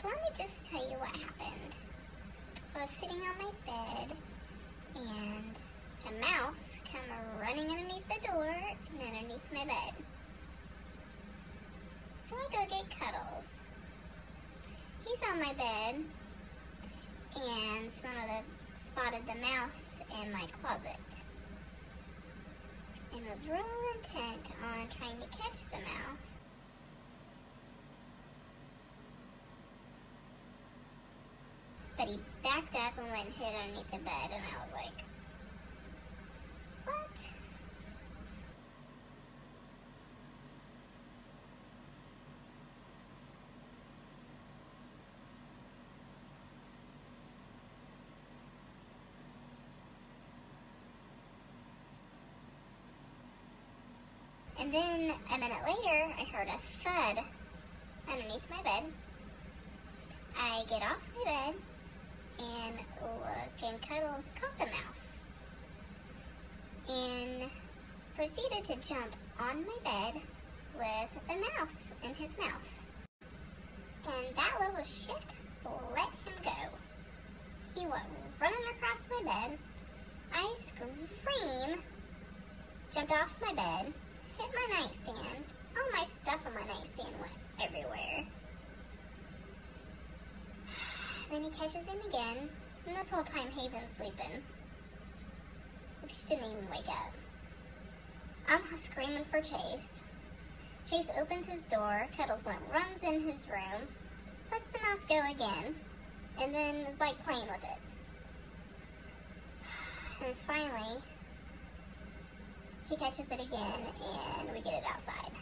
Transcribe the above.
So let me just tell you what happened. I was sitting on my bed, and a mouse came running underneath the door and underneath my bed. So I go get Cuddles. He's on my bed, and spotted the mouse in my closet, and was real intent on trying to catch the mouse. But he backed up and went and hid underneath the bed, and I was like, what? And then a minute later, I heard a thud underneath my bed. I get off my bed and look, and Cuddles caught the mouse and proceeded to jump on my bed with the mouse in his mouth. And that little shit let him go. He went running across my bed. I scream, jumped off my bed, hit my nightstand. All my stuff on my nightstand went everywhere. Then he catches him again, and this whole time Haven's sleeping. She didn't even wake up. I'm screaming for Chase. Chase opens his door, Cuddles runs in his room, lets the mouse go again, and then is like playing with it. And finally, he catches it again, and we get it outside.